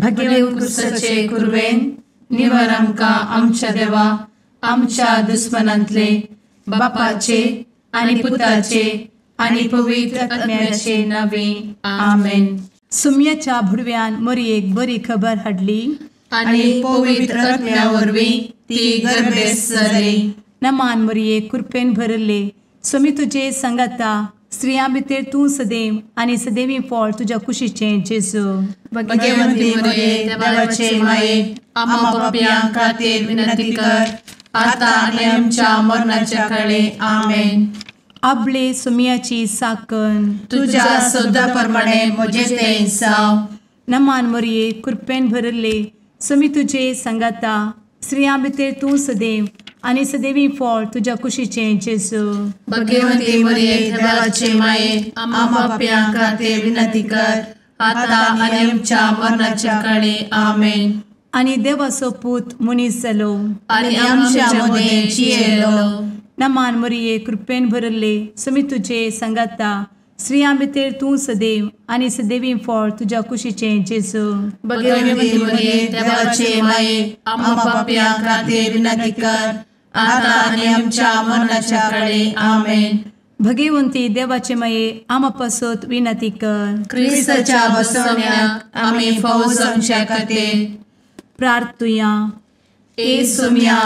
भगेवन कुर्साचे कुर्वेन निवार आमकां आमच्या देवा आमच्या दुस्मनांतले बापाचे आनी पुताचे आनी पवित्र आत्म्याचे नावे आमेन. सुम्याच्या भुडव्यान मरयेक बरी खबर हाडली आनी पवित्र आत्म्या वरवीं ती गर्भेस जाली. नमान मरयेक कृपेन भरले स्वामी तुजे संगाता स्त्रियां भितर तूं सदैव आनी सदैवी फळ तुज्या कुशीचें जेजू. भगवंती मरिये देवाचे माये आम्हा पाप्यां खातीर विनंती कर आता आनी आमच्या मरणाच्या काळी आमेन. आपले सुम्याची साकण तुझ्या सोदा प्रमाणे म्हजे तें जाव. नमान मरये कृपेन भरले स्वामी तुजे संगाता स्त्रियां भितर तूं सदैव आनी सदैवी फळ तुज्या कुशीचें जेजू. भगवंती मरिये देवाचे माये आम्हा पाप्यां खातीर विनंती कर आता आनी आमच्या मरणाच्या काळी आमेन. आनी देवाचो पूत मनीस जालो आनी आमच्या मदीं जियेलो. नमान मरये कृपेन भरले स्वामी तुजे संगाता स्त्रियां भितर तूं सदैव आनी सदैवी फळ तुज्या कुशीचें जेजू. भगवंती मरिये देवाचे माये आम्हा पाप्यां खातीर विनंती कर आता आनी आमच्या मरणाच्या काळी आमेन. भगवंती देवाचे माये आमा पासत विनंती कर. क्रिस्ताच्या बसवण्याक आमी फौज आमच्या खातीर प्रार्थुया. ए सुम्या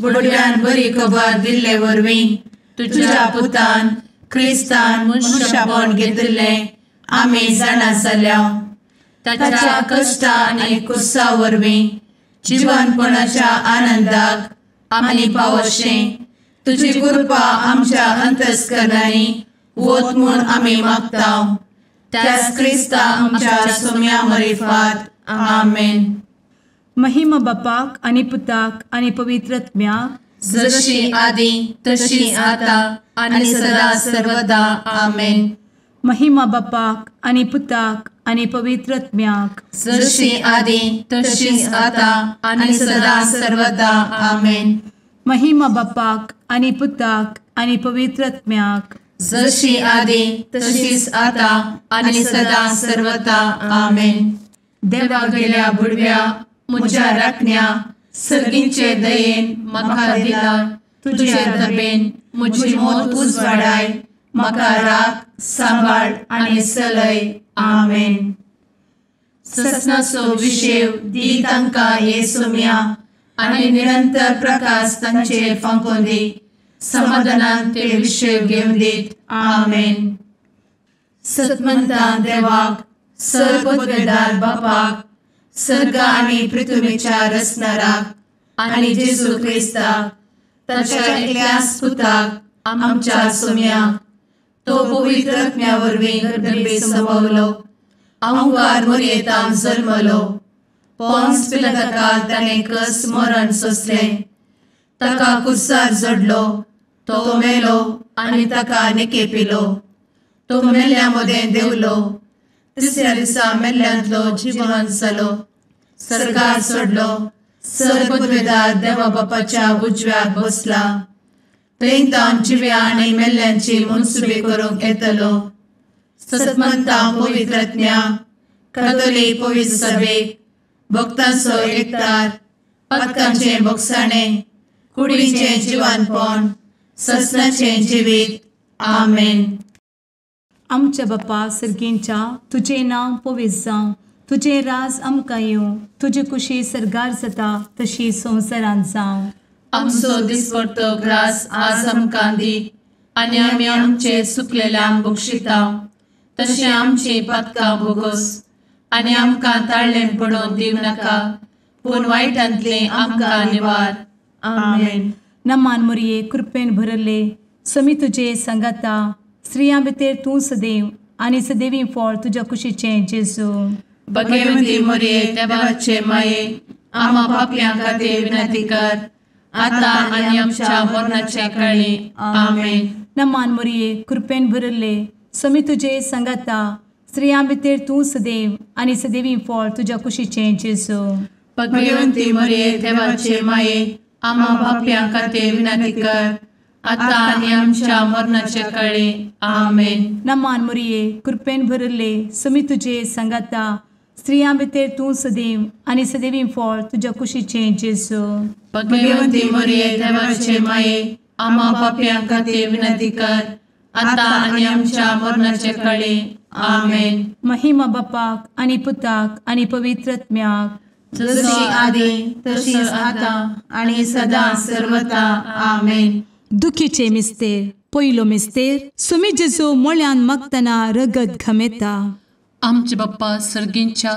बुडव्यान बरी खबर दिल्ले वरवीं तुज्या पुतान क्रिस्तान मनशापण घेतिल्लें आमी जाणा जाल्या. ताच्या कश्टा आनी कुर्सा वरवीं जिवनपणाच्या आनंदाक आमी पावशें तुजी कृपा आमच्या अंतस्करणांनी वत म्हूण आमी मागताव. त्याच क्रिस्ता आमच्या सुम्या मरिफात आमेन. महिमा बापाक आनी पुताक आनी पवित्र आत्म्याक जशी आदी तशी आता आनी सदा सर्वदा आमेन. महिमा बापाक आनी पुताक आनी पवित्र आत्म्याक जशी आदी तशीच आता आनी सदा सर्वदा आमेन. महिमा बापाक आनी पुताक आनी पवित्र आत्म्याक जशी आदी तशीच आता आनी सदा सर्वदा आमेन. देवा गेल्या बुडव्या म्हज्या राखण्या सर्गींचे दयेन म्हाका दिला तुजे दबेन म्हजी मोत उजवाडाय म्हाका राख सांबाळ आनी चलय आमेन. ससनाचो विशेव दी तांकां हे सुम्या आनी निरंतर प्रकाश तांचेर फांकून दी. समाधानान ते विशेव घेवन दीत आमेन. सतमंता देवाक सर्वपदवेदार बापाक सर्ग आनी पृथ्वीच्या रचणाराक आनी जेजू क्रिस्ताक ताच्या एकल्याच पुताक आमच्या सुम्याक तो पवित्र आत्म्या वरवीं गर्भेत संभवलो. अहंकार मरयेंत जल्मलो. पोंस पिलाताकाल ताणें कस मरण सोंसलें. ताका कुर्सार जडलो. तो मेलो आनी ताका निकेपिलो. तो मेल्ल्या मदें देंवलो. तिसऱ्या दिसा मेल्ल्यांतलो जिवंत जालो. सर्गार चडलो. सर्वपदवेदार देवा बापाच्या उजव्याक बसला. थंय तां जिव्या आनी मेल्ल्यांची मनसुबी करूंक येतलो. सतमंता पवित्र आत्म्या कातोलीक पवित्र सभेक भक्तांचो एकठार पातकांचें भोगसाणें कुडीचें जिवनपण ससनाचें जिवीत आमेन. आमच्या बापा सर्गींच्या तुजें नांव पवित्र जावं. तुजें राज आमकां येवं. तुजी कुशी सर्गार जाता तशी संवसारांत जावं. आमचो दिसपडटो ग्रास आज आमकां दी आनी आमी आमचे चुकलेल्यांक बक्षितांव. तशें आमची पातकां भोगोस आनी आमकां ताळ्ळें पडोवन दिवं नाका पूण वायटांतली आमकां निवार आमेन. नमान मरये कृपेन भरले स्वामी तुजे संगाता स्त्रियां भितर तूं सदैव आनी सदैवी फळ तुज्या कुशीचें जेजू. भगवंती मरिये देवाचे माये आम्हा पाप्यां खातीर विनंती कर आता आनी आमच्या मरणाच्या काळी आमेन. नमान मरये कृपेन भरले स्वामी तुजे संगाता स्त्रियां भितर तूं सदैव आनी सदैवी फळ तुज्या कुशीचें जेजू. भगवंती मरिये देवाचे माये आम्हा पाप्यां खातीर विनंती कर आता आनी आमच्या मरणाच्या काळी आमेन. नमान मरये कृपेन भरले स्वामी तुजे संगाता स्त्रियां भितर तूं सदैव आनी सदैवीं फळ तुज्या कुशीचें जेजू. भगवंती मरिये देवाचे माये, आम्हा पाप्यां खातीर विनंती कर, आता आनी आमच्या मरणाचे काळी. आमेन. महिमा बापाक आनी पुताक आनी पवित्र आत्म्याक, जशी आदी तशीच आता आणि सदा सर्वदा. आमेन. दुखीचे मिस्तेर. पयलो मिस्तेर. सुमी जेजू मोळ्यान मागतना रगत घामेता. आमचे बाप्पा सर्गींच्या,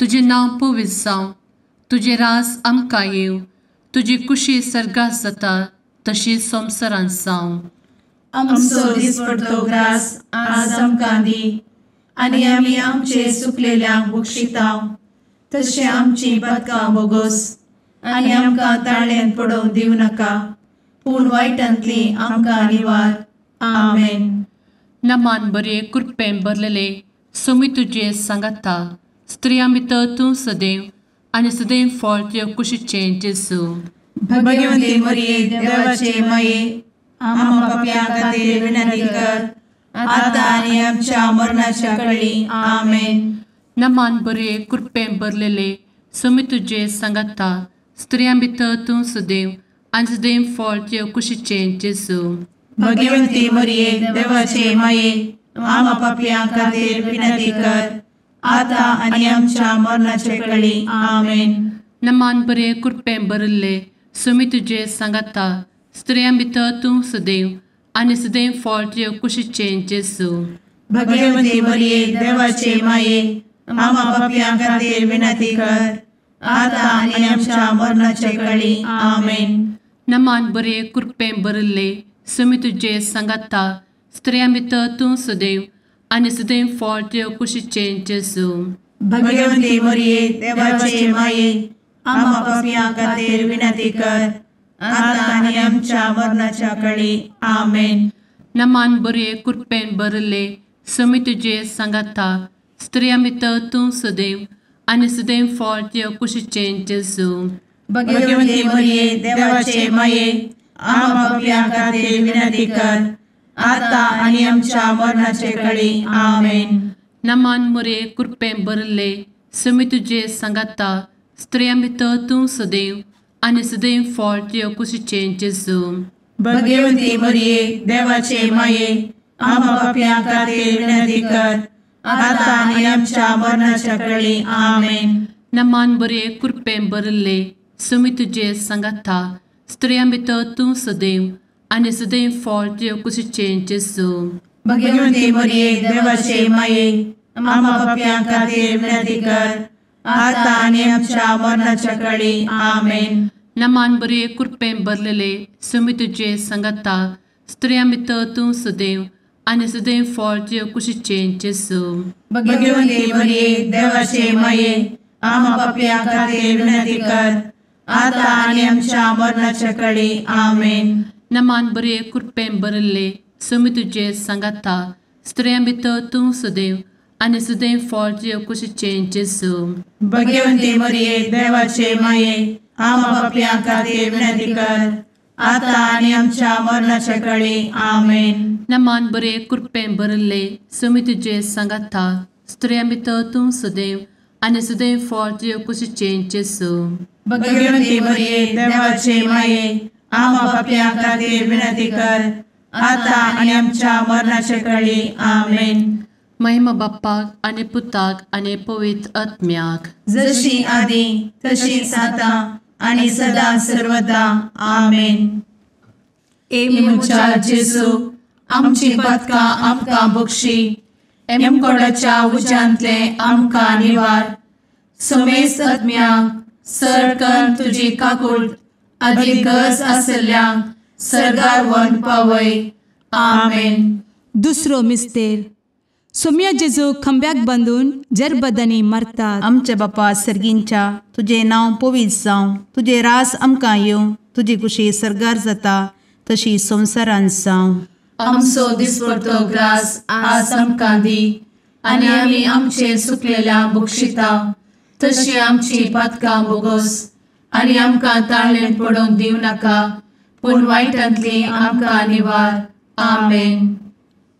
तुझे नांव पवित्र जावं, तुझे रास आमकां येव, तुजी कुशी सर्गास जाता तशी संवसारांत जावं. आमचो दिसपडटो ग्रास आज आमकां दी, आनी आमी आमचे चुकलेल्यांक बक्षितांव, तशें आमची पातकां बोगोस आनी आमकां ताळ्यान पडोवंक दिवं नाका, पूण वायटांतली आमकां निवार. आमेन. नमान बरे कृपेन भरलेले, सोमी तुजे सांगाता, स्त्रियां भितर तूं सदैव आनी सदैव फळ तुज्या कुशीचें जेजू. भगवंती मरिये देवाचे माये, आम्हा पाप्यां खातीर विनंती कर, आता आनी आमच्या मरणाच्या काळी. आमेन. नमान बरे कृपेन भरलेले, सोमी तुजे सांगाता, स्त्रियां भितर तूं सदैव आनी सदैव फळ तुज्या कुशीचें जेजू. भगवंती मरिये देवाचे माये, आम्हा पाप्यां खातीर विनंती कर, आता आनी आमच्या मरणाचे काळी. आमेन. नमान बरे कृपेन भरले, सोमी तुजे सांगाता, स्त्रियां भितर तूं सदैव आनी सदैव फळ तुज्या कुशीचें जेजू. भगवंती मरिये देवाचे माये, आम्हा पाप्यां खातीर विनंती कर, आता आनी आमच्या मरणाचे काळी. आमेन. नमान बरे कृपेन भरले, सोमी तुजे सांगाता, स्त्रियां भितर तूं सदैव आनी सदैव फळ तुज्या कुशीचें जेजू. भगवंती मरिये देवाचे माये, आम्हा पाप्यां खातीर विनंती कर, आता आनी आमच्या मरणाच्या काळी. आमेन. नमान बरे कृपेन भरले, सोमी तुजे सांगाता, स्त्रियां भितर तूं सदैव आनी सदैव फळ तुज्या कुशीचें जेजू. भगवंती मरिये देवाचे माये, आम्हा पाप्यां खातीर विनंती कर, आता आनी आमच्या मरणाचे काळी. आमेन. नमान बरे कृपेन भरले, सोमी तुजे सांगाता, स्त्रियां भितर तूं सदैव आनी सदैव फळ तुज्या कुशीचें जेजू. भगवंती मरिये देवाचे माये, आम्हा पाप्यां खातीर विनंती कर, आता आनी आमच्या मरणाच्या काळी. आमेन. नमान बरे कृपेन भरले, सोमी तुजे सांगाता, स्त्रियां भितर तूं सदैव आनी सदैव फळ तुज्या कुशीचें जेजू. भगवंती मरिये देवाचे माये, आम्हा पाप्यां खातीर विनंती कर, आता आनी आमच्या मरणाच्या काळी. आमेन. नमान बरे कृपेन भरलेले, सोमी तुजे सांगाता, स्त्रियां भितर तूं सदैव आनी सदैव फळ तुज्या कुशीचें जेजू. भगवंती मरिये देवाचे माये, आम्हा पाप्यां खातीर विनंती कर, आता आनी आमच्या मरणाच्या काळी. आमेन. नमान बरे कृपेन भरले, सोमी तुजे सांगाता, स्त्रियां भितर तूं सदैव आनी सदैव फळ तुज्या कुशीचें जेजू. भगवंती मरिये देवाचे माये, आम्हा पाप्यां खातीर विनंती कर, आता आनी आमच्या मरणाच्या काळी. आमेन. नमान बरे कृपेन भरले, सोमी तुजे सांगाता, स्त्रियां भितर तूं सदैव आनी सदैव फळ तुज्या कुशीचें जेजू. भगवंती मरिये देवाचे माये, आम्हा पाप्यां खातीर विनंती कर, आता आनी आमच्या मरणाचे काळी. आमेन. महिमा बाप्पाक आनी पुताक आनी पवित्र आत्म्याक, जशी आदी तशीच आता आनी सदा सर्वदा. आमेन. मुचा जेजू, आमची पातकां आमकां बक्षी, एमकोडाच्या उज्यांतले आमकां निवार. सोमेस आत्म्याक सरकन तुजी काकूट, आदी गरज आसल्यांक सर्गार व्हरून पावय. आमेन. दुसरो मिस्तेर. सोम्या जेजू खंब्याक बांदून जरबदानी मारतात. आमच्या बापा सर्गींच्या, तुझे नांव पवित्र जावं, तुझे रास आमकां येवं, तुजी कुशी सर्गार जाता तशी संवसारांत जावं. आमचो दिसपडटो ग्रास आज आमकां दी, आनी आमी आमचे चुकलेल्यांक बक्षितांव, तशी आमची पातकां बोगोस आनी आमकां ताळ्यान पडोवंक दिवं नाका, पूण वायटांतली आमकां निवार. आमेन.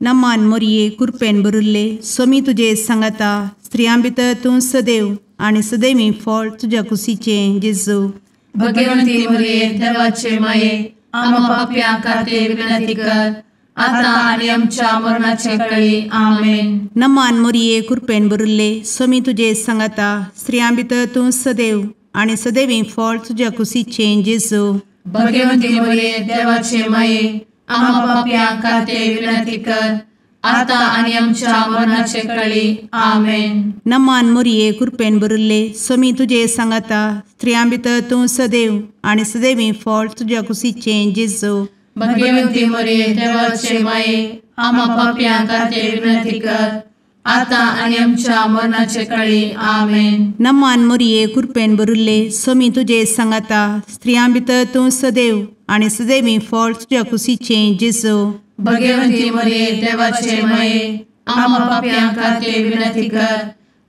नमान मरिये कृपेन भरले, सोमी तुजे सांगाता, स्त्रियां भितर तूं सदैव आणि सदैवी फळ तुझ्या कुशीचें जेजू. भगवंती मरिये देवाचे माये आम्हा पाप्यां खातीर विनंती कर आता आणि आमच्या मरणाचे काळी आमेन. नमान मोरये कृपेन भरिल्ले स्वामी तुजे सांगाता स्त्रियां भितर तूं सदैव आणि सदैवी फळ तुझ्या कुशीचें जेजू. भगवंती मरिये देवाचे माये आम्हा पाप्यां खातीर विनंती कर आता आणि आमच्या मरणाचे काळी आमेन. नमान मोरये कृपेन भरिल्ले स्वामी तुजे सांगाता स्त्रियां भितर तूं सदैव आणि सदैवी फळ तुझ्या कुशीचें जेजू. भगवंती मरिये देवाचे माये आम्हा पाप्यां खातीर विनंती कर आता आणि आमच्या मरणाचे काळी आमेन. नमान मोरये कृपेन भरिल्ले स्वामी तुजे सांगाता स्त्रियां भितर तूं सदैव आणि सदैवी फळ तुझ्या कुशीचें जेजू. भगवंती मरिये देवाचे माये आम्हा पाप्यां खातीर विनंती कर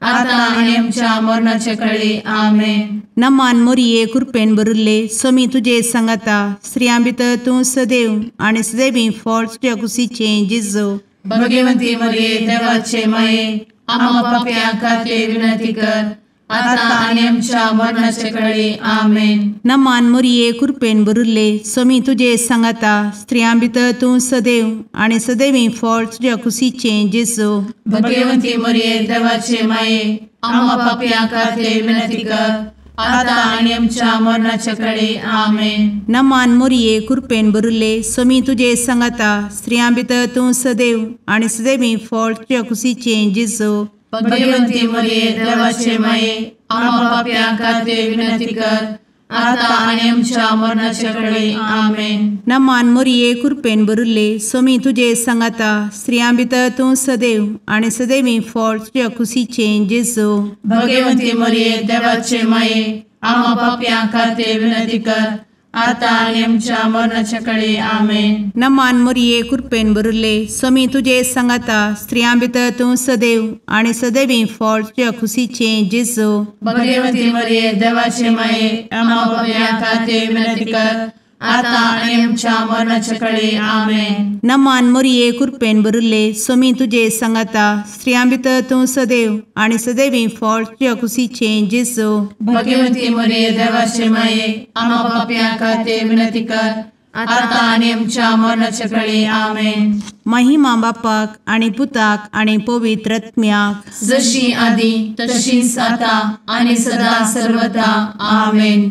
आता आणि आमच्या मरणाचे काळी आमेन. नमान मोरये कृपेन भरिल्ले स्वामी तुजे सांगाता स्त्रियां भितर तूं सदैव आणि सदैवी फळ तुझ्या कुशीचें जेजू. भगवंती मरिये देवाचे माये आम्हा पाप्यां खातीर विनंती कर आता आणि आमच्या मरणाचे काळी आमेन. नमान मोरये कृपेन भरिल्ले स्वामी तुजे सांगाता स्त्रियां भितर तूं सदैव आणि सदैवी फळ तुझ्या कुशीचें जेजू. भगवंती मरिये देवाचे माये आम्हा पाप्यां खातीर विनंती कर आता आणि आमच्या मरणाचे काळी आमेन. नमान मोरये कृपेन भरिल्ले स्वामी तुजे सांगाता स्त्रियां भितर तूं सदैव आणि सदैवी फळ तुझ्या कुशीचें जेजू. भगवंती मरिये देवाचे माये आम्हा पाप्यां खातीर विनंती कर आता आणि आमच्या मरणाचे काळी आमेन. नमान मोरये कृपेन भरिल्ले स्वामी तुजे सांगाता स्त्रियां भितर तूं सदैव आणि सदैवी फळ तुझ्या कुशीचें जेजू. भगवंती मरिये देवाचे माये आम्हा पाप्यां खातीर विनंती कर आता आणि आमच्या मरणाच्या काळी आमेन. नमान मोरये कृपेन भरिल्ले स्वामी तुजे सांगाता स्त्रियां भितर तूं सदैव आणि सदैवी फळ तुझ्या कुशीचें जेजू. भगवंती मरिये देवाचे माये आम्हा पाप्यां खातीर विनंती कर आता आणि आमच्या मरणाच्या काळी आमेन. नमान मोरये कृपेन भरिल्ले स्वामी तुजे सांगाता स्त्रियां भितर तूं सदैव आणि सदैवी फळ तुझ्या कुशीचें जेजू. भगवंती मरिये देवाचे माये आम्हा पाप्यां खातीर विनंती कर आता आणि आमच्या मरणाच्या काळी आमेन. महिमा बापाक आणि पुताक आणि पवित्र आत्म्याक जशी आधी तशीच आता आणि सदा सर्वदा आमेन.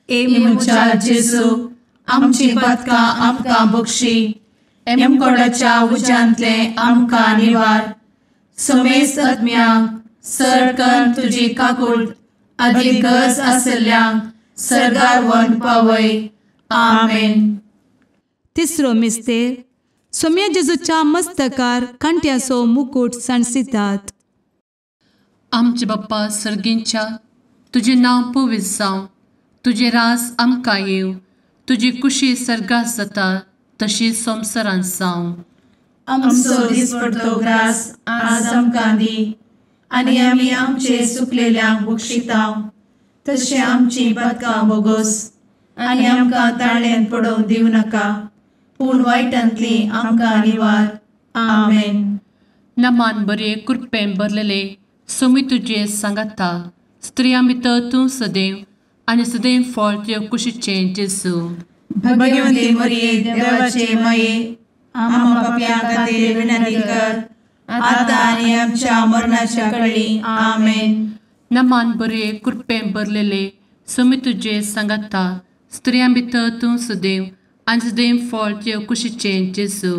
ए मुचा जेजू आमची पदकां आमकां बक्षी एमकोडाच्या उज्यांतले आमकां निवार. समेस्त आत्म्यांक सरकन तुजी काकूट अधिक गरज आसल्ल्यांक सरगार व्हरून पावय. आमेन. तिसरो मिस्तेर सोम्या जेजूच्या मस्तकार कांट्याचो मुकुट सणसितात. आमचे बाप्पा सर्गींच्या तुझे नांव पवित्र जावं तुझे रास आमकां येव तुजी कुशी सर्गास जाता तशी संवसारांत जावं. आमचो दिसपडटो ग्रास आज आमकां दी आनी आमी आमचे सुकलेल्यांक बक्षितांव तशें आमची पदकां बोगोस आनी आमकां ताळ्यान पडोवंक दिवं नाका पूण वायटांतली आमकां निवार. आमेन. नमान बरे कृपेन भरलेले सोमी तुजे सांगाता स्त्रियां भितर तूं सदैव आनी सदैव फळ तुज्या कुशीचें जेजू. भगवंती मरिये देवाचे माये आम्हा पाप्यां खातीर विनंती कर आता आनी आमच्या मरणाच्या काळी आमेन. नमान बरे कृपेन भरलेले सोमी तुजे सांगाता स्त्रियां भितर तूं सदैव आनी सदैव फळ तुज्या कुशीचें जेजू.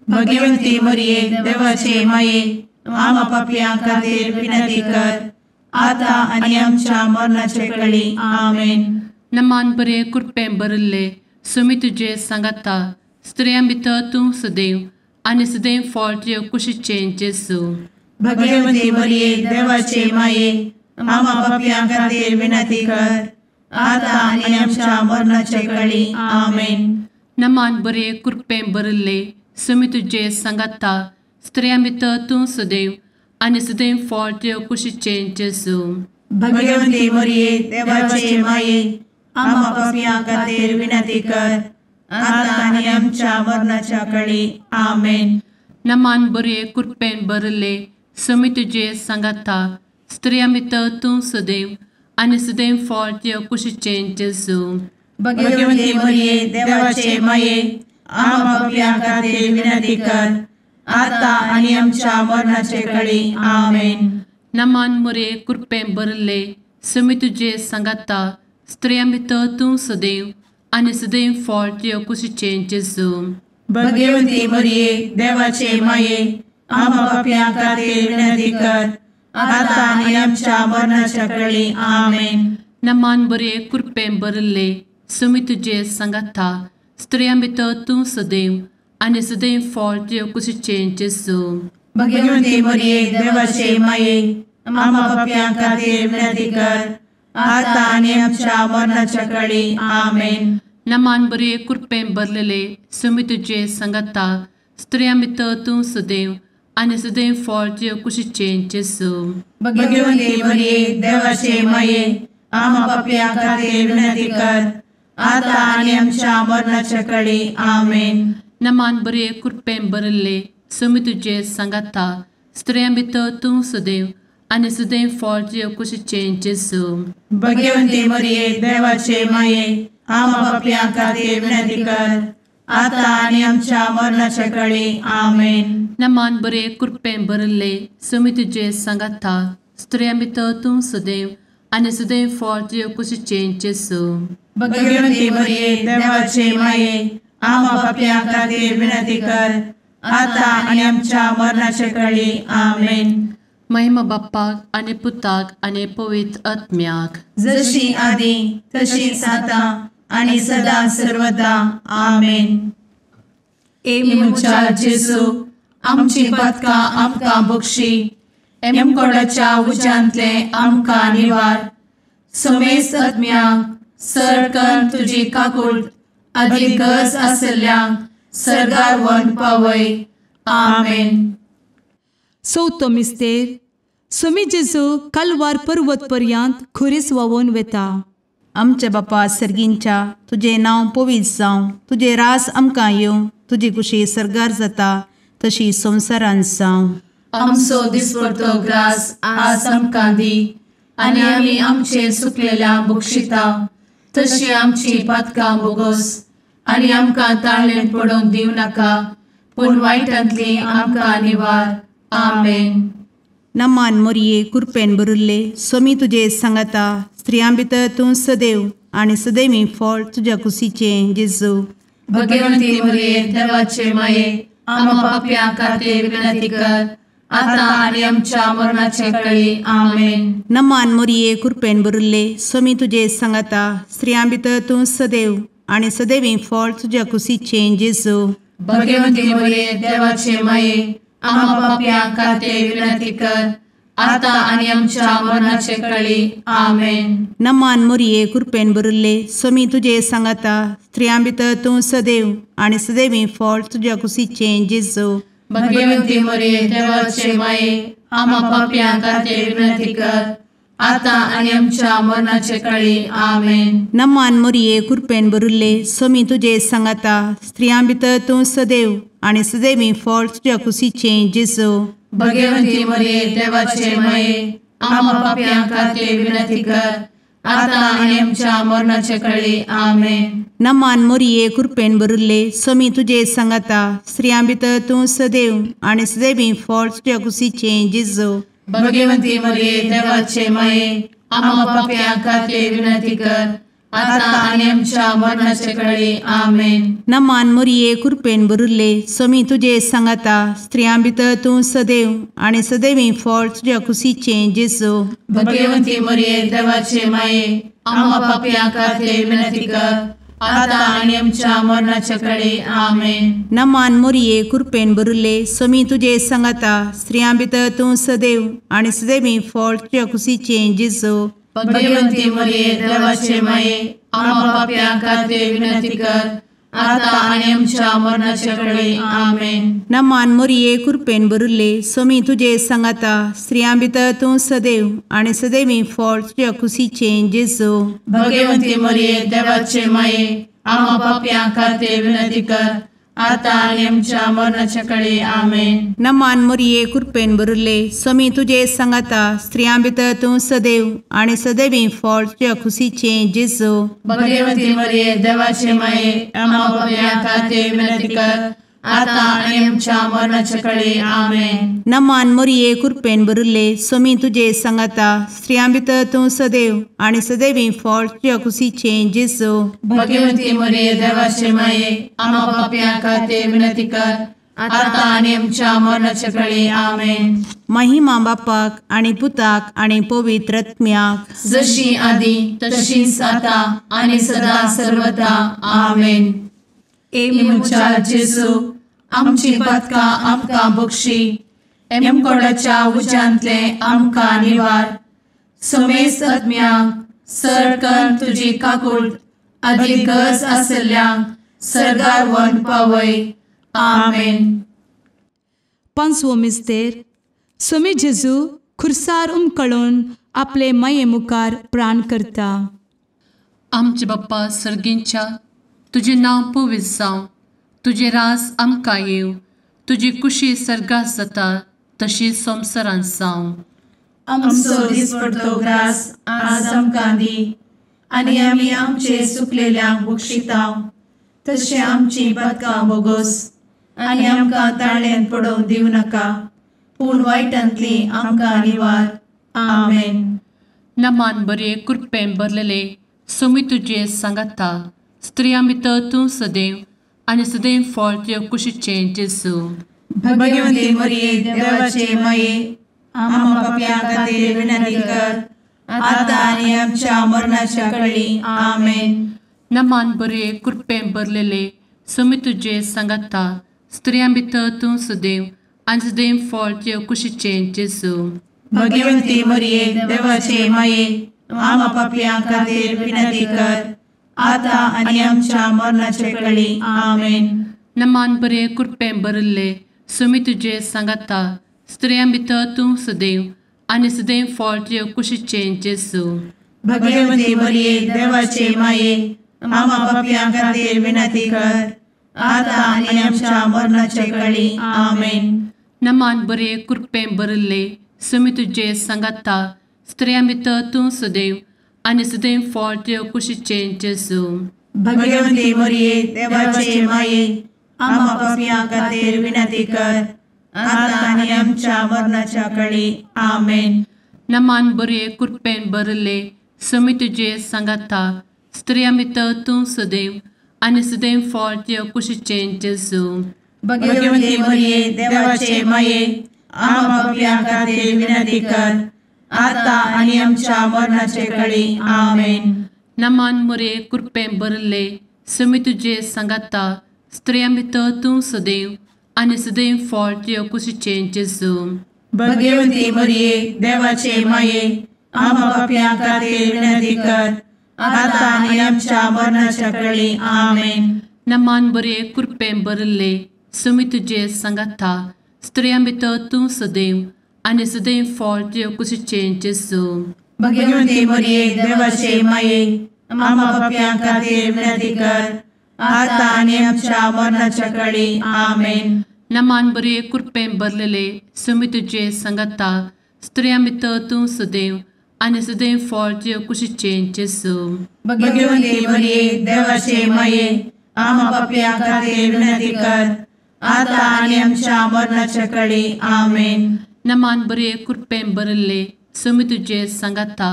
भगवंती मरिये देवाचे माये आम्हा पाप्यां खातीर विनंती कर आता आनी आमच्या मरणाचे काळी आमेन. नमान बरे कृपेन भरले सोमी तुजे सांगाता स्त्रियां भितर तूं सदैव आनी सदैव फळ तुज्या कुशीचें जेजू. भगवंती मरिये देवाचे माये आम्हा पाप्यां खातीर विनंती कर आता आनी आमच्या मरणाचे काळी आमेन. नमान बरे कृपेन भरले सोमी तुजे सांगाता स्त्रियां भितर तूं सदैव आनी सदैव फळ तुज्या कुशीचें जेजू. भगवंती मरिये देवाचे माये आम्हा पाप्यां खातीर विनंती कर आता आनी आमच्या मरणाच्या काळी आमेन. नमान बरे कृपेन भरले सुमी तुजे सांगाता स्त्रियां भितर तूं सदैव आनी सदैव फळ तुज्या कुशीचें जेजू. भगवंती मरिये देवाचे माये आम्हा पापियां खातीर विनंती कर आता आनी आमच्या मरणाचे काळी आमेन. नमान मोरे कृपें भरले सुमी तुजे सांगाता स्त्रियां भितर तूं सदैव आनी सदैव फळ तुज्या कुशीचें जेजू. भगवंती मरिये देवाचे माये आम्हा पापियां खातीर विनंती कर आता आनी आमच्या मरणाच्या काळी आमेन. नमान बरे कृपें भरले सुमी तुजे सांगाता स्त्रियां भितर तूं सदैव आनी सदैव फळ तुज्या कुशीचें जेजू. भगवंती मरिये देवाचे माये आम्हा पापियां खातीर विनंती कर आता आनी आमच्या मरणाच्या काळी आमेन. नमान बरे कृपें भरलेले सुमी तुजे सांगाता स्त्रियां भितर तूं सदैव आनी सदैव फळ तुज्या कुशीचें जेजू. भगवंती मरिये देवाचे माये आम्हा पापियां खातीर विनंती कर आता आनी आमच्या मरणाच्या काळी आमेन. नमान बरे कृपें भरले सुमी तुजे सांगाता स्त्रियां भितर तूं सदैव आनी सदैव फळ तुज्या कुशीचें जेजू. भगवंती मरिये देवाचे माये आम्हा पापियां खातीर विनंती कर आता आनी आमच्या मरणाच्या काळी आमेन. नमान बरे कृपें भरले सुमी तुजे सांगाता स्त्रियां भितर तूं सदैव आनी सदैव फळ तुज्या कुशीचें जेजू. भगवंती मरिये देवाचे माये आम्हा पापियां खातीर विनंती कर आता आनी आमच्या मरणाच्या काळी आमेन. महिमा बाप्पाक आनी पुताक आनी पवित्र आत्म्याक जशी आदी तशीच आता आनी सदा सर्वदा आमेन. मुचा जेजू आमची पदकां आमकां बक्षी एमकोडाच्या उज्यांतले आमकां निवार. समेस्त आत्म्यांक सरकन तुजी काकूट आदी गरज आसल्यांक सर्गार व्हरून पावय. आमेन. चवथो मिस्तेर सुमी जेजू कलवार पर्वत पर्यंत खुरीस व्हांवून वेता. आमच्या बापा सर्गींच्या तुझे नांव पवित्र जावं, तुझे रास आमकां येवं, तुजी कुशी सरगार जाता तशी संवसारांत जावं. आमचो दिसपडटो ग्रास आज आमकां दी आनी आमी आमचे सुकलेल्यांक बक्षिता तशी आमची पदकां बोगोस आनी आमकां ताळ्ळेन पडोवंक दिवं नाका पूण वायटांतली आमकां निवार. आमेन. नमान मोरये कृपेन भरिल्ले सोमी तुजे सांगाता स्त्रियां भितर तूं सदैव आनी सदैवी फळ तुज्या कुशीचें जेजू. भगवंती मरिये देवाचे माये आम्हा पापियां खातीर विनंती कर आता आनी आमच्या मरणाचे काळी. आमेन. नमान मोरये कृपेन भरिल्ले सोमी तुजे सांगाता स्त्रियां भितर तूं सदैव आनी सदैवी फळ तुज्या कुशीचें जेजू. भगवंती मरिये देवाचे माये आम्हा पापियां खातीर विनंती कर आता आनी आमच्या मरणाचे काळी. आमेन. नमान मोरये कृपेन भरिल्ले सोमी तुजे सांगाता स्त्रियां भितर तूं सदैव आनी सदैवी फळ तुज्या कुशीचें जेजू. भगवंती मरिये देवाचे माये आम्हा पापियां खातीर विनंती कर आता आनी आमच्या मरणाचे काळी. आमेन. नमान मोरये कृपेन भरिल्ले सोमी तुजे सांगाता स्त्रियां भितर तूं सदैव आनी सदैवी फळ तुज्या कुशीचें जेजू. भगवंती मरिये देवाचे माये आम्हा पापियां खातीर विनंती कर आता आनी आमच्या मरणाचे काळी. आमेन. नमान मोरये कृपेन भरिल्ले सोमी तुजे सांगाता स्त्रियां भितर तूं सदैव आनी सदैवी फळ तुज्या कुशीचें जेजू. भगवंती मरिये देवाचे माये आम्हा पापियां खातीर विनंती कर आता आनी आमच्या मरणाचे काळी. आमेन. नमान मोरये कृपेन भरिल्ले सोमी तुजे सांगाता स्त्रियां भितर तूं सदैव आनी सदैवी फळ तुज्या कुशीचें जेजू. भगवंती मरिये देवाचे माये आम्हा पापियां खातीर विनंती कर आता आनी आमच्या मरणाचे काळी. आमेन. नमान मोरये कृपेन भरिल्ले सोमी तुजे सांगाता स्त्रियां भितर तूं सदैव आनी सदैवी फळ तुज्या कुशीचें जेजू. भगवंती मरिये देवाचे माये आम्हा पापियां खातीर विनंती कर आता आनी आमच्या मरणाचे काळी. आमेन. नमान मोरये कृपेन भरिल्ले सोमी तुजे सांगाता स्त्रियां भितर तूं सदैव आनी सदैवी फळ तुज्या कुशीचें जेजू. भगवंती मरिये देवाचे माये आम्हा पापियां खातीर विनंती कर आता आणि आमच्या मरणाच्या काळी आमेन. नमान मोरये कृपेन बरुल्ले स्वामी तुझे सांगाता स्त्रियां भितर तूं सदैव आणि सदैवी फळ तुझ्या खुशीचे जेजू. भगवती मरिये देवाचे माये आम्हा पाप्यां खातीर विनंती कर. आता आणि आमच्या मरणाच्या काळी आमेन. नमान मोरये कृपेन बरुल्ले स्वामी तुझे सांगाता स्त्रियां भितर तूं सदैव आणि सदैवी फळ तुझ्या खुशीचे जेजू. भगवती मरिये देवाचे माये आम्हा पाप्यां खातीर विनंती कर. आता आणि आमच्या मरणाच्या काळी आमेन. महिमा बापाक आणि पुताक आणि पवित्र आत्म्याक जशी आधी तशीच आता आणि सदा सर्वदा आमेन. मुचा जेजू आमची पदका आमकां बक्षी. कोणाच्या उज्यांतले आमकां निवार. समेस्त आत्म्यांक सडकन तुजी काकूट अधिक गरज आसल्ल्यांक सर्गार व्हरून पावय. आमेन. पांचवो मिस्तेर स्वामी जेजू खुर्सार उमकळून आपले माये मुखार प्राण करता. आमचे बाप्पा सर्गींच्या तुझे नाव पवित्र जावं. तुझे राज आमकां येव. तुजी कुशी सर्गात जाता तशी संवसारांत जावं. आमचो दिसपडटो ग्रास आज आमकां दी. आनी आमी आमचे सुकलेल्यांक बक्षितांव. तशें आमची पदकां बोगोस आनी आमकां ताळ्यान पडोवंक दिवं नाका. पूण वायटांतली आमकां निवार. आमेन. नमान बरे कृपेन भरलेले स्वामी तुझे सांगाता स्त्रियां भितर तूं सदैव आणि सदैव फळ तुझ्या कुशीचे जेजू. भगवती मरिये देवाचे माये आम्हा पाप्यां खातीर विनंती कर. आता आनी आमच्या मरणाच्या काळी आमेन. नमान बरे कृपेन भरलेले स्वामी तुझे सांगाता स्त्रियां भितर तूं सदैव आणि सदैव फळ तुझ्या कुशीचे जेजू. भगवती मरिये देवाचे माये आम्हा पाप्यां खातीर विनंती कर. आता आनी आमच्या मरणाच्या काळी आमेन. नमान बरे कृपेन भरले स्वामी तुझे सांगाता स्त्रियां भितर तूं सदैव आणि सदैव फळ तुझ्या कुशीचे जेजू. भगवती मरिये देवाचे माये आम्हा पाप्यां खातीर विनंती कर. आता आनी आमच्या मरणाच्या काळी आमेन. नमान बरे कृपेन भरले स्वामी तुझे सांगाता स्त्रियां भितर तूं सदैव आणि सदैव फळ तुझ्या कुशीचे जेजू. भगवती मरिये देवाचे माये आम्हा पाप्यां खातीर विनंती कर. आता आनी आमच्या मरणाच्या काळी आमेन. नमान बरे कृपेन भरले स्वामी तुझे सांगाता स्त्रियां भितर तूं सदैव आणि सदैव फळ तुझ्या कुशीचे जेजू. भगवती मरिये देवाचे माये आम्हा पाप्यां खातीर विनंती कर. आता आनी आमच्या मरणाच्या काळी आमेन. नमान बरे कृपेन भरले स्वामी तुझे सांगाता स्त्रियां भितर तूं सदैव आणि सदैव फळ तुझ्या कुशीचे जेजू. भगवती मरिये देवाचे माये आम्हा पाप्यां खातीर विनंती कर. आता आनी आमच्या मरणाच्या काळी आमेन. नमान बरे कृपेन भरले स्वामी तुझे सांगाता स्त्रियां भितर तूं सदैव आणि सदैव फळ तुझ्या कुशीचे जेजू. भगवती मरिये देवाचे माये आम्हा पाप्यां खातीर विनंती कर. आता आनी आमच्या मरणाच्या काळी आमेन. नमान बरे कृपेन भरलेले स्वामी तुझे सांगाता स्त्रियां भितर तूं सदैव आणि सदैव फळ तुझ्या कुशीचे जेजू. भगवती मरिये देवाचे माये आम्हा पाप्यां खातीर विनंती कर. आता आनी आमच्या मरणाच्या काळी आमेन. नमान बरे कृपेन भरले स्वामी तुझे सांगाता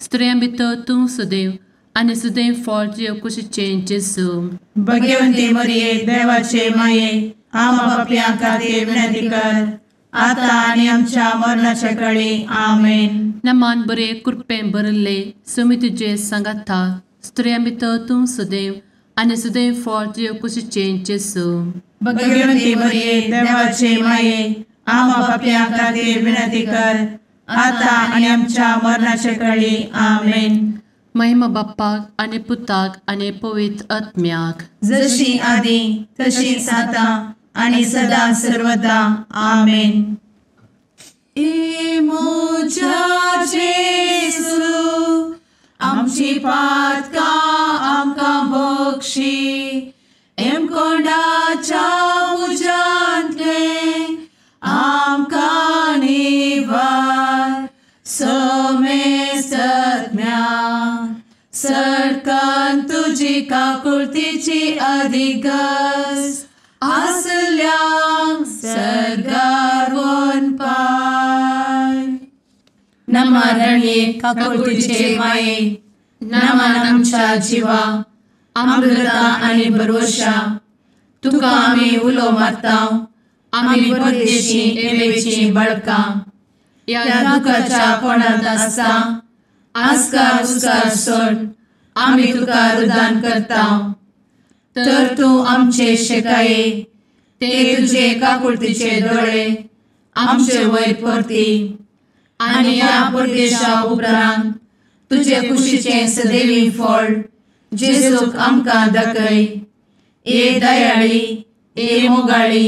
स्त्रियां भितर तूं सदैव आणि सदैव फळ तुझ्या कुशीचे जेजू. भगवती मरिये देवाचे माये आम्हा पाप्यां खातीर विनंती कर. आता आनी आमच्या मरणाच्या काळी आमेन. नमान बरे कृपेन भरले स्वामी तुझे सांगाता स्त्रियां भितर तूं सदैव आणि सदैव फळ तुझ्या कुशीचे जेजू. भगवती मरिये देवाचे माये आम्हा पाप्यां खातीर विनंती कर. आता आनी आमच्या मरणाच्या काळी आमेन. महिमा बाप्पाक आणि पुताक आणि पवित्र आत्म्याक जशी आधी तशीच आता आणि सदा सर्वदा आमेन. मोजा जेजू आमची पातकां आमकां बक्षी. कोणाच्या तुझी काकुळतीची अधिगस आसल्यांक सरगार वन पाय. नमारणे काकुळतीचे माये नमान आमच्या जिवा अमृता आनी भरवशा तुका आमी उलो मारताव. आमी परदेशी येवेची बळकां या दुखाच्या कोणात आसता आस्कार उस्कार सोड आमी तुका रुदान करताव. तर तूं आमचे शेकाये ते तुझे काकुळतीचे दोळे आमचे वयर परती आनी या परदेशा उपरांत तुझे कुशीचे सदैवी फळ जेजूक आमकां दाखय. ए दयाळी ए मोगाळी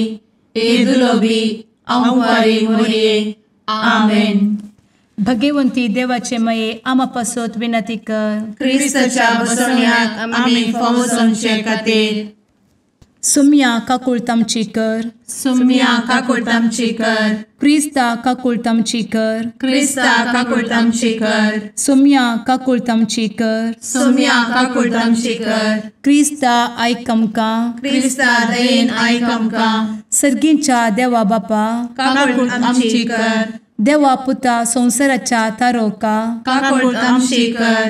ए दुलोबी अंवारी मोरये. आमेन. भगवंती देवाचे मये आमा पासत विनंती कर. क्रिस्ताच्या बसवण्याक आमी फावोसोनचे खातीर सुम्या काकुळतामची कर. सुम्या काकुळतामची कर. क्रिस्ता काकुळतामची कर. क्रिस्ता काकुळतामची कर. सुम्या काकुळतामची कर. सुम्या काकुळतामची कर. क्रिस्ता आयक आमकां. क्रिस्ता दयेन आयक आमकां. सर्गींच्या देवा बापा काकुळतामची कर. देवा पुता संसाराच्या तारोका काकुळतामची कर.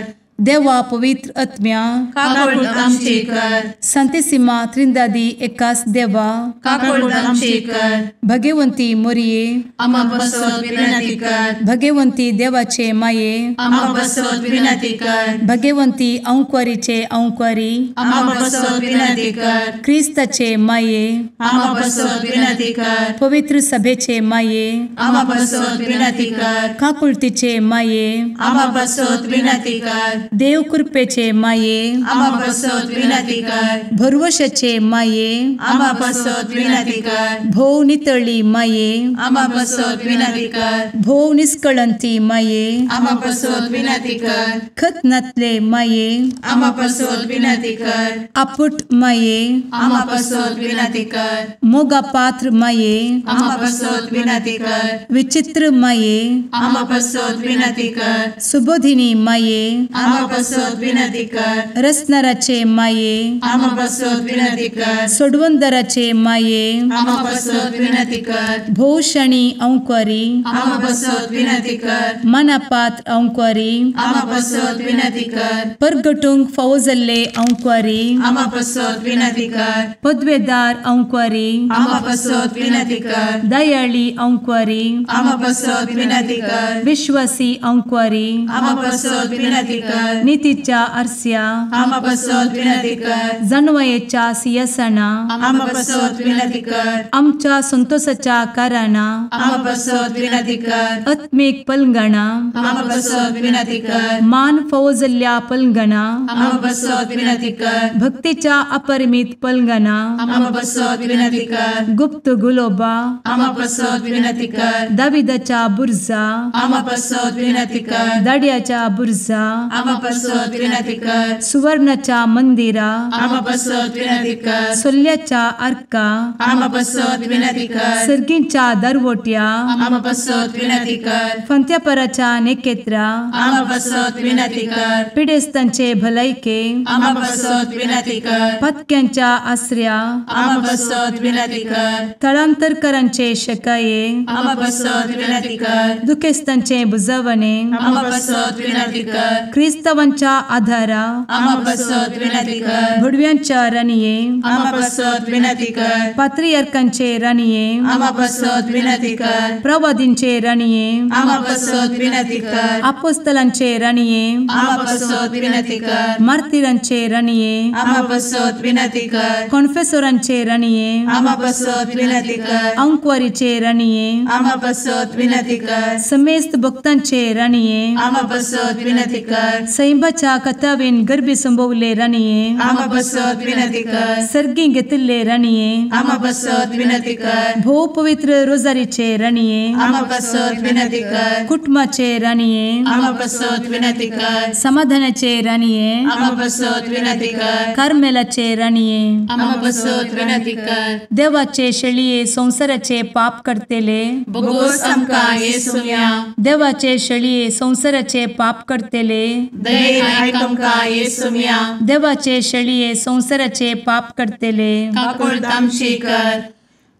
देवा पवित्र आत्म्या काकुळतामची कर. संतेसिमा त्रिंदादी एकाच देवा काकुळतामची कर. भगवंती मोरये आमा बसवत विनंती कर. भगवंती देवाचे माये आमा बसवत विनंती कर. भगवंती अंक्वारीचे अंक्वारी आमा बसवत विनंती कर. क्रिस्ताचे माये आमा बसवत विनंती कर. पवित्र सभेचे माये आमा बसवत विनंती कर. काकुळतीचे माये आमा बसवत विनंती कर. देव कृपेचे माये आमा बसवत विनंती कर. भरवशाचे माये आमा बसवत विनंती कर. भोव नितळी माये आमा बसवत विनंती कर. भोव निष्कळंती माये आमा बसवत विनंती कर. खतनातले माये आमा बसवत विनंती कर. आपुट माये आमा बसवत विनंती कर. मोगा पात्र माये आमा बसवत विनंती कर. विचित्र माये आमा बसवत विनंती कर. सुबोधिनी माये आमा बसवत विनंती कर. रसनाराचे माये आमा बसवत विनंती कर. सोडवंदराचे माये आमा बसवत विनंती कर. भोषणी अंक्वारी आमा बसवत विनंती कर. मनापात्र अंक्वारी आमा बसवत विनंती कर. परगटूंक फावो जाल्ले अंक्वारी आमा बसवत विनंती कर. पदवेदार अंक्वारी आमा बसवत विनंती कर. दयाळी अंक्वारी आमा बसवत विनंती कर. विश्वासी अंक्वारी आमा बसवत विनंती कर. नीतीच्या आरस्या आमा बसवत विनंती कर. जाणवायेच्या सिंहासना आमा बसवत विनंती कर. आमच्या संतोषाच्या काराना आमा बसवत विनंती कर. आत्मिक पलंगणा आमा बसवत विनंती कर. मान फावो जाल्ल्या पलंगणा आमा बसवत विनंती कर. भक्तीच्या अपरिमित पलंगणा आमा बसवत विनंती कर. गुप्त गुलोबा आमा बसवत विनंती कर. दाविदाच्या बुर्जा आमा बसवत विनंती कर. दाड्याच्या बुर्जा आमा बसवत विनंती कर. सुवर्णाच्या मंदिरा आमा बसवत विनंती कर. सोल्ल्याच्या अर्का आमा बसवत विनंती कर. सर्गींच्या दरवोट्या आमा बसवत विनंती कर. फंत्यापराच्या नेकेत्रा आमा बसवत विनंती कर. पिडेस्तांचे भलायके आमा बसवत विनंती कर. पत्क्यांच्या आसऱ्या आमा बसवत विनंती कर. स्थळांतरकरांचे शेकाये आमा बसवत विनंती कर. दुखेस्तांचे बुजावणे आमा बसवत विनंती कर. क्रिस्तवांच्या आधारा आमा बसवत विनंती कर. भडव्यांच्या राणीये आमा बसवत विनंती कर. पात्रियार्कांचे राणीये आमा बसवत विनंती कर. प्रवादींचे राणीये आमा बसवत विनंती कर. अपोस्तलांचे राणीये आमा बसवत विनंती कर. मार्तिरांचे राणीये आमा बसवत विनंती कर. कॉन्फेसोरांचे राणीये आमा बसवत विनंती कर. अंक्वारीचे राणीये आमा बसवत विनंती कर. समेस्त भक्तांचे राणीये आमा बसवत विनंती कर. सैंबाच्या कथावेन गर्भी संभवले राणीये आमा बसवत विनंती कर. सर्गी घेतिल्ले राणीये आमा बसवत विनंती कर. भोव पवित्र रोजारीचे राणीये आमा बसवत विनंती कर. कुटुंबाचे राणीये आमा बसवत विनंती कर. समाधानाचे राणीये आमा बसवत विनंती कर. कार्मेलाचे राणीये आमा बसवत विनंती कर. देवाचे शेळिये संसाराचे पाप करतेले बगोस आमकां येसुया. देवाचे शेळिये संसाराचे पाप करतेले दये आयक आमकां येसू मिया देवाचे शेळये संवसाराचे पाप करतेले काकूळ तामशी कर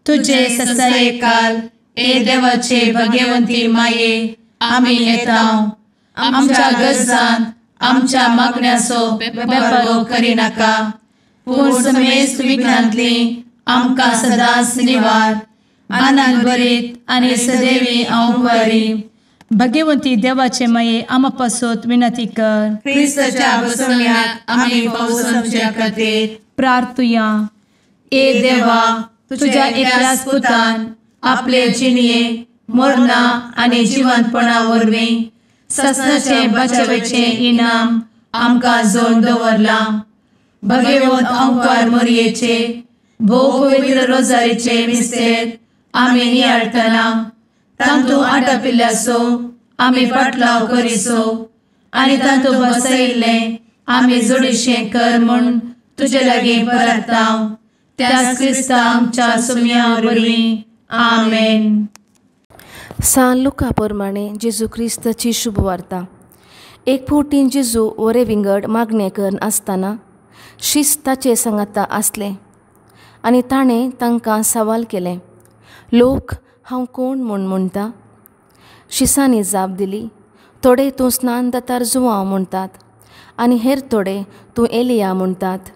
तुझे ससाये काल ए देवाचे भगवंती माये आमी येता आमच्या गरजांत आमच्या मागण्याचो बेपारो करी नाका पूण समेस्त विघ्नांतली आमकां सदांच निवार आनंद बरीत आनी सदैवी औंकवारी भगवंती देवाचे माये आमा पासत विनंती कर क्रिस्ताच्या बसवण्यात आमी पावस आमच्या खातीर प्रार्थुया ए देवा तुझ्या एकल्याच पुतान आपले जिणये मरणा आनी जिवंतपणा वरवीं ससनाचे बचावेचे इनाम आमकां जोड दवरला भगवंत औंकार मोरयेचे भोव पवित्र रोजारीचे मिस्तेर आमी नियाळटना तांतू आटापिल्ल्यासो आमी पाटलाव करिसो आनी तांतू बसयिल्ले आमी जोडीशें कर म्हूण तुजे लागीं परतांव त्याच क्रिस्ता आमच्या सुम्या वरवीं आमेन. सान लुका प्रमाणे जेजू क्रिस्ताची शुभ वार्ता. एक फावटी जेजू वरे विंगड मागणे करून आसतना शिस्ताचे सांगाता आसले आनी ताणें तांकां सवाल केलें, लोक हांव कोण म्हूण म्हणटा? शिसांनी जाप दिली, थोडे तूं स्नान दातार जुवांव म्हणटात आनी हेर थोडे तूं एलिया म्हणटात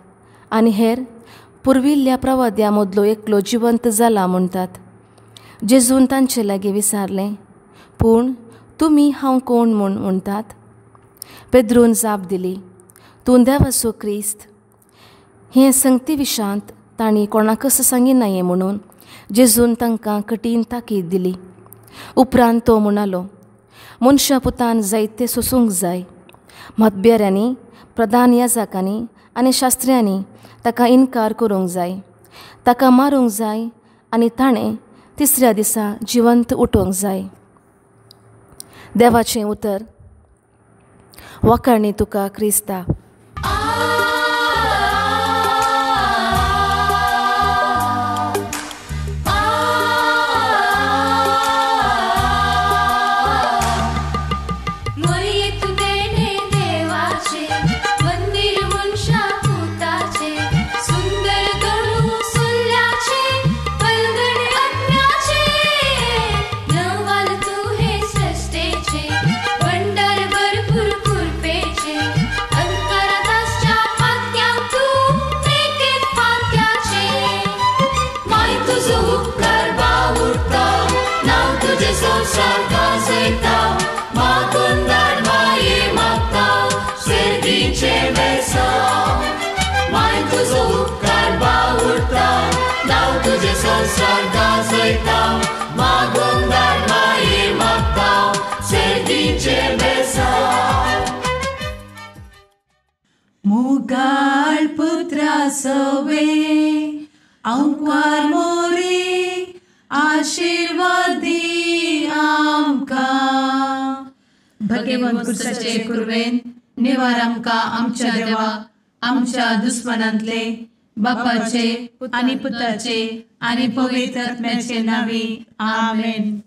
आनी हेर पुर्विल्ल्या प्रवाद्या मदलो एकलो जिवंत जाला म्हणटात. जेजून तांचे लागीं विचारलें, पूण तुमी हांव कोण म्हूण म्हणटात? पेद्रून जाप दिली, तूं देवाचो क्रिस्त. हें संगती विशांत तांणी कोणाकच सांगिनाये म्हणून जेजून तांकां कठीण ताकीद दिली. उपरांत तो म्हणालो, मनशा पुतान जायते सोसूंक जाय. मतबेऱ्यांनी, प्रधान याजकांनी आनी शास्त्र्यांनी ताका इन्कार करूंक जाय, ताका मारूंक जाय आनी ताणें तिसऱ्या दिसा जिवंत उठोवंक जाय. देवाचें उतर. वखाणी तुका क्रिस्ता. मुगाळ पुत्रा सवे औंकवार मोरी आशीर्वाद दी आमकां. भगवंत क्रिस्ताचे कुरवेन निवार आमकां आमच्या देवा आमच्या दुस्मनांतले बापाचे आनी पुताचे आनी पवित्र आत्म्याचे नांवी. आमेन.